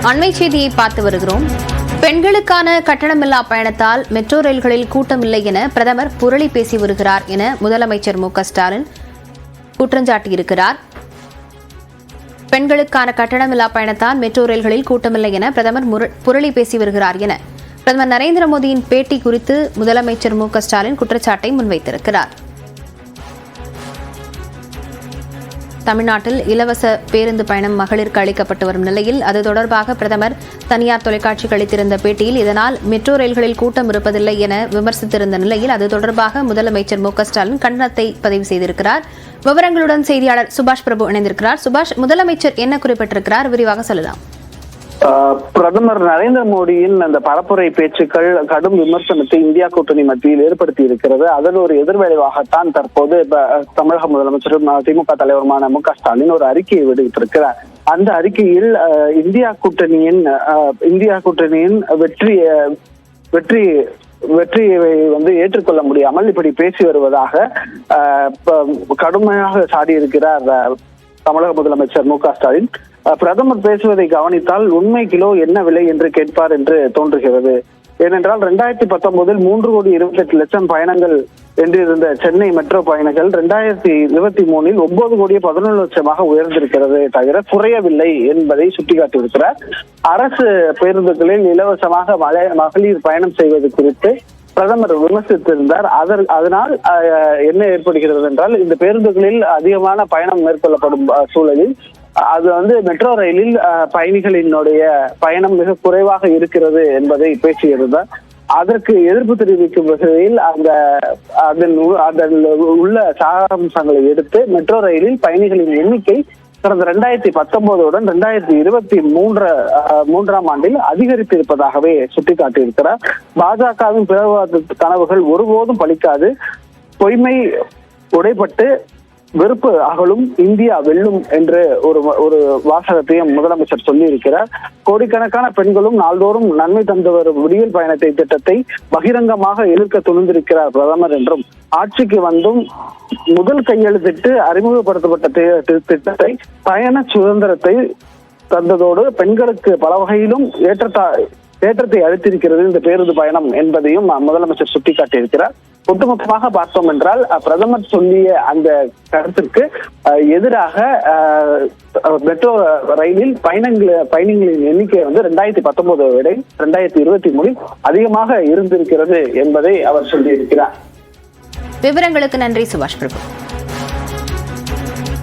அண்மை செய்தியை பார்த்து வருகிறோம். பெண்களுக்கான கட்டணமில்லா பயணத்தால் மெட்ரோ ரயில்களில் கூட்டமில்லை என பிரதமர் புரளி பேசி வருகிறார் என முதலமைச்சர் மு க ஸ்டாலின் குற்றஞ்சாட்டியிருக்கிறார். பெண்களுக்கான கட்டணமில்லா பயணத்தால் மெட்ரோ ரயில்களில் கூட்டமில்லை என பிரதமர் புரளி பேசி வருகிறார் என பிரதமர் நரேந்திர மோடியின் பேட்டி குறித்து முதலமைச்சர் மு க ஸ்டாலின் குற்றச்சாட்டை முன்வைத்திருக்கிறார். தமிழ்நாட்டில் இலவச பேருந்து பயணம் மகளிருக்கு அளிக்கப்பட்டு வரும் நிலையில் அது தொடர்பாக பிரதமர் தனியார் தொலைக்காட்சிக்கு அளித்திருந்த பேட்டியில் இதனால் மெட்ரோ ரயில்களில் கூட்டம் இருப்பதில்லை என விமர்சித்திருந்த நிலையில் அது தொடர்பாக முதலமைச்சர் மு க ஸ்டாலின் கண்டனத்தை பதிவு செய்திருக்கிறார். விவரங்களுடன் செய்தியாளர் சுபாஷ் பிரபு இணைந்திருக்கிறார். சுபாஷ், முதலமைச்சர் என்ன குறிப்பிட்டிருக்கிறார், விரிவாக சொல்லலாம். பிரதமர் நரேந்திர மோடியின் அந்த பரப்புரை பேச்சுக்கள் கடும் விமர்சனத்தை இந்தியா கூட்டணி மத்தியில் ஏற்படுத்தி இருக்கிறது. அதன் ஒரு எதிர்விளைவாகத்தான் தற்போது தமிழக முதலமைச்சரும் திமுக தலைவருமான மு க ஸ்டாலின் ஒரு அறிக்கையை வெளியிட்டிருக்கிறார். அந்த அறிக்கையில் இந்தியா கூட்டணியின் வெற்றியை ஏற்றுக்கொள்ள முடியாமல் இப்படி பேசி வருவதாக கடுமையாக சாடியிருக்கிறார் தமிழக முதலமைச்சர் மு க ஸ்டாலின். பிரதமர் பேசுவதை கவனித்தால் உண்மை கிலோ என்ன விலை என்று கேட்பார் என்று தோன்றுகிறது. ஏனென்றால் 2019 3,28,00,000 பயணங்கள் என்றிருந்த சென்னை மெட்ரோ பயணிகள் 2023 9,11,00,000 உயர்ந்திருக்கிறது தவிர குறையவில்லை என்பதை சுட்டிக்காட்டியிருக்கிறார். அரசு பேருந்துகளில் இலவசமாக மகளிர் பயணம் செய்வது குறித்து பிரதமர் விமர்சித்திருந்தார். அதனால் என்ன ஏற்படுகிறது என்றால், இந்த பேருந்துகளில் அதிகமான பயணம் மேற்கொள்ளப்படும் சூழலில் அது மெட்ரோ ரயிலில் பயணிகளினுடைய பயணம் மிக குறைவாக இருக்கிறது என்பதை பேசியிருந்தார். அதற்கு எதிர்ப்பு தெரிவிக்கும் வகையில் அதில் உள்ள சாராம்சங்களை எடுத்து மெட்ரோ ரயிலில் பயணிகளின் எண்ணிக்கை கடந்த 2019 2023 ஆண்டில் அதிகரித்திருப்பதாகவே சுட்டிக்காட்டியிருக்கிறார். பாஜகவின் பிளவுவாத கனவுகள் ஒருபோதும் பலிக்காது, பொய்மை உடைப்பட்டு வெறுப்பு அகலும், இந்தியா வெல்லும் என்று ஒரு வாசகத்தையும் முதலமைச்சர் சொல்லி இருக்கிறார். கோடிக்கணக்கான பெண்களும் நாள்தோறும் நன்மை தந்து வரும் விடியல் பயணத்தை திட்டத்தை பகிரங்கமாக எதிர்க்க துணிந்திருக்கிறார் பிரதமர் என்றும், ஆட்சிக்கு வந்தும் முதல் கையெழுத்திட்டு அறிமுகப்படுத்தப்பட்ட திட்டத்தை பயண சுதந்திரத்தை தந்ததோடு பெண்களுக்கு பல வகையிலும் ஏற்றத்தை அளித்திருக்கிறது இந்த பேருந்து பயணம் என்பதையும் முதலமைச்சர் சுட்டிக்காட்டியிருக்கிறார். ஒட்டுமொத்தமாக பார்த்தோம் என்றால் பிரதமர் சொல்லிய அந்த கருத்துக்கு எதிராக மெட்ரோ ரயிலில் பயணிகளின் எண்ணிக்கை 2019 விட 2023 அதிகமாக இருந்திருக்கிறது என்பதை அவர் சொல்லியிருக்கிறார். விவரங்களுக்கு நன்றி சுபாஷ் பிரபு.